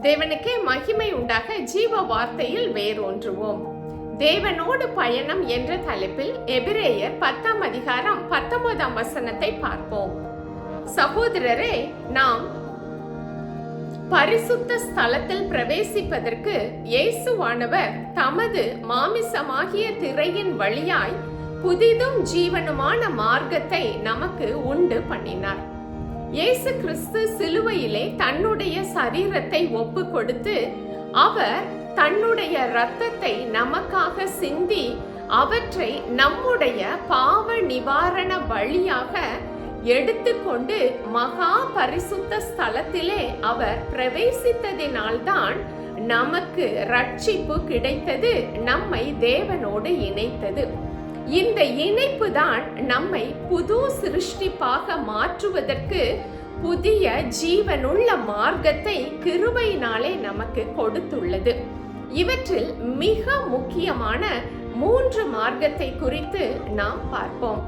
தேவனுக்கே மகிமை உண்டாக ஜீவ வார்த்தையில் வேரூன்றுவோம். தேவனோடு பயணம் என்ற தலைப்பில் எபிரேயர் 10ஆம் அதிகாரம் 19ஆம் வசனத்தை பார்ப்போம். சகோதரரே, நாம் பரிசுத்த ஸ்தலத்தில் பிரவேசிப்பதற்கு இயேசுவானவர் தமது மாமிசமாகிய திரையின் வழியாய் புதிதும் ஜீவனுமான மார்க்கத்தை நமக்கு உண்டு பண்ணினார். இயேசு கிறிஸ்து சிலுவையிலே தன்னுடைய சரீரத்தை ஒப்பு கொடுத்து அவர் தன்னுடைய இரத்தத்தை நமக்காக சிந்தி அவற்றை நம்முடைய பாவ நிவாரண பலியாக எடுத்துக்கொண்டு மகா பரிசுத்த ஸ்தலத்திலே அவர் பிரவேசித்ததினால்தான் நமக்கு ரட்சிப்பு கிடைத்தது, நம்மை தேவனோடு இணைத்தது. இந்த இணைப்பு தான் நம்மை புது சிருஷ்டிப்பாக மாற்றுவதற்கு புதிய ஜீவனுள்ள மார்க்கத்தை கிருபையினாலே நமக்கு கொடுத்துள்ளது. இவற்றில் மிக முக்கியமான 3 மார்க்கத்தை குறித்து நாம் பார்ப்போம்.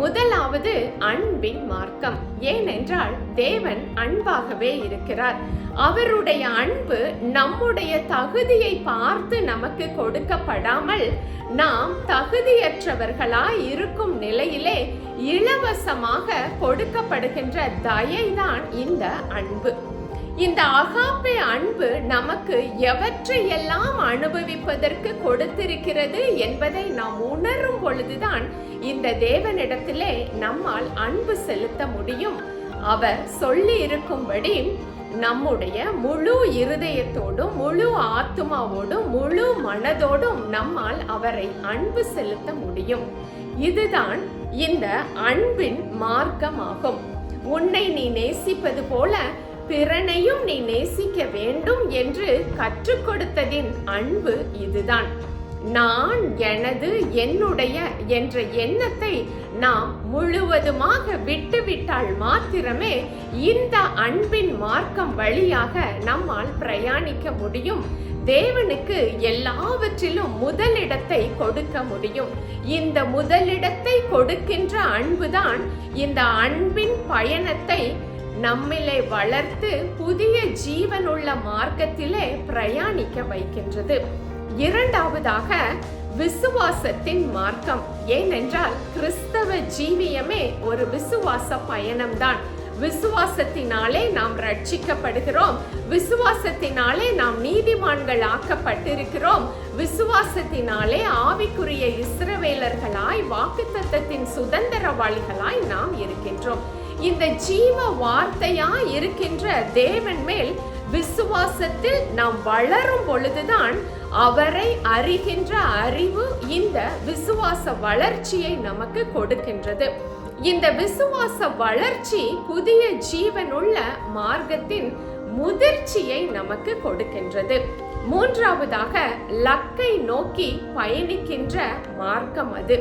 முதலாவது அன்பின் மார்க்கம். ஏனென்றால் தேவன் அன்பாகவே இருக்கிறார். அவருடைய அன்பு நம்முடைய தகுதியை பார்த்து நமக்கு கொடுக்கப்படாமல் நாம் தகுதியற்றவர்களாய் இருக்கும் நிலையிலே இலவசமாக கொடுக்கப்படுகின்ற தயைதான் இந்த அன்பு. இந்த அகாப்பே அன்பு நமக்கு எவற்றையெல்லாம் அனுபவிப்பதற்கு கொடுத்திருக்கிறது என்பதை நாம் உணரும் பொழுதுதான் இந்த தேவனிடத்திலே நம்மால் அன்பு செலுத்த முடியும். அவர் சொல்லி இருக்கும்படி நம்முடைய முழு இருதயத்தோடும் முழு ஆத்துமாவோடும் முழு மனதோடும் நம்மால் அவரை அன்பு செலுத்த முடியும். இதுதான் இந்த அன்பின் மார்க்கமாகும். உன்னை நீ நேசிப்பது போல பிறனையும் நீ நேசிக்க வேண்டும் என்று கற்றுக் கொடுத்ததின் அன்பு இதுதான். நான், எனது, என்னுடைய என்ற எண்ணத்தை நாம் முழுவதுமாக விட்டுவிட்டால் மாத்திரமே இந்த அன்பின் மார்க்கம் வழியாக நம்மால் பிரயாணிக்க முடியும். தேவனுக்கு எல்லாவற்றிலும் முதலிடத்தை கொடுக்க முடியும். இந்த முதலிடத்தை கொடுக்கின்ற அன்புதான் இந்த அன்பின் பயணத்தை நம்மிலே வளர்த்து புதிய ஜீவனுள்ள மார்க்கத்திலே பிரயாணிக்க வைக்கின்றது. இரண்டாவதாக விசுவாசத்தின் மார்க்கம். ஏனென்றால் கிறிஸ்தவ ஜீவியமே ஒரு விசுவாச பயணம்தான். விசுவாசத்தினாலே நாம் ரட்சிக்கப்படுகிறோம். விசுவாசத்தினாலே நாம் நீதிமான்கள் ஆக்கப்பட்டிருக்கிறோம். விசுவாசத்தினாலே ஆவிக்குரிய இஸ்ரவேலர்களாய் வாக்குத்தத்தத்தின் சுதந்திரவாளிகளாய் நாம் இருக்கின்றோம். இந்த ஜீவ வார்த்தையாய் இருக்கின்ற தேவன் மேல் விசுவாசத்தில் நாம் வளரும் பொழுதுதான் அவரை அறிகின்ற அறிவு இந்த விசுவாச வளர்ச்சியை நமக்கு கொடுக்கின்றது. இந்த விசுவாச வளர்ச்சி புதிய ஜீவனுள்ள மார்க்கத்தின் முதிர்ச்சியை நமக்கு கொடுக்கின்றது. மூன்றாவதாக லக்கை நோக்கி பயணிக்கின்ற மார்க்கம் அது.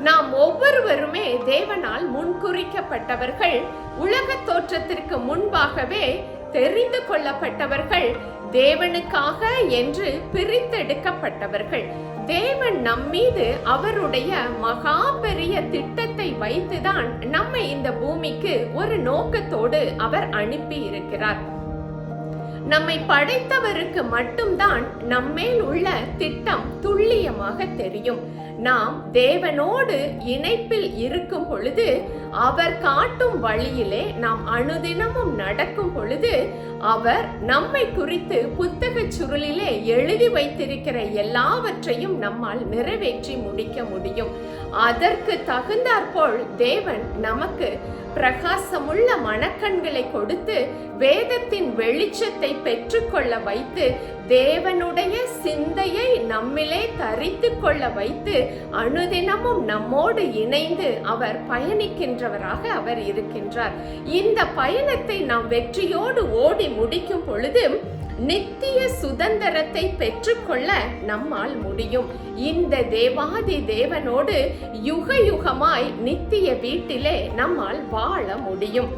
நாம் ஒவ்வொருவருமே தேவனால் முன்குறிக்கப்பட்டவர்கள். உலக தோற்றத்திற்கு முன்பாகவே தெரிந்து கொள்ளப்பட்டவர்கள், தேவனுக்காக என்று பிரித்தெடுக்கப்பட்டவர்கள். தேவன் நம்மீது அவருடைய மகா பெரிய திட்டத்தை வைத்துதான் நம்மை இந்த பூமிக்கு ஒரு நோக்கத்தோடு அவர் அனுப்பி இருக்கிறார். நம்மை படைத்தவருக்கு மட்டும்தான் நம்மேல் உள்ள திட்டம் துல்லியமாக தெரியும். நாம் தேவனோடு இணைப்பில் இருக்கும் பொழுது, அவர் காட்டும் வழியிலே நாம் அனுதினமும் நடக்கும் பொழுது, அவர் நம்மை குறித்து புத்தக சுருளிலே எழுதி வைத்திருக்கிற எல்லாவற்றையும் நம்மால் நிறைவேற்றி முடிக்க முடியும். அதற்கு தகுந்தாற்போல் தேவன் நமக்கு பிரகாசமுள்ள மனக்கண்களை கொடுத்து வேதத்தின் வெளிச்சத்தை பெற்றுக்கொள்ள வைத்து தேவனுடைய சிந்தையை நம்மிலே தரித்து கொள்ள வைத்து அனுதினமும் நம்மோடு இணைந்து அவர் பயணிக்கின்றவராக அவர் இருக்கின்றார். இந்த பயணத்தை நாம் வெற்றியோடு ஓடி முடிக்கும் பொழுது நித்திய சுதந்திரத்தை பெற்றுக்கொள்ள நம்மால் முடியும். இந்த தேவாதி தேவனோடு யுக யுகமாய் நித்திய வீட்டிலே நம்மால் வாழ முடியும்.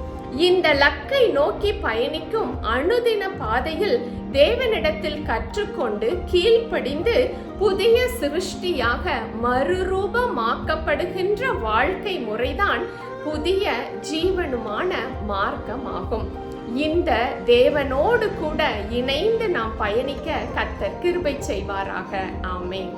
இந்த லக்கை நோக்கி பயணிக்கும் அனுதின பாதையில் தேவனிடத்தில் கற்றுக்கொண்டு கீழ்ப்படிந்து புதிய சிருஷ்டியாக மறுரூபமாக்கப்படுகின்ற வாழ்க்கை முறைதான் புதிய ஜீவனுமான மார்க்கமாகும். இந்த தேவனோடு கூட இணைந்து நாம் பயணிக்க கர்த்தர் கிருபை செய்வாராக. ஆமென்.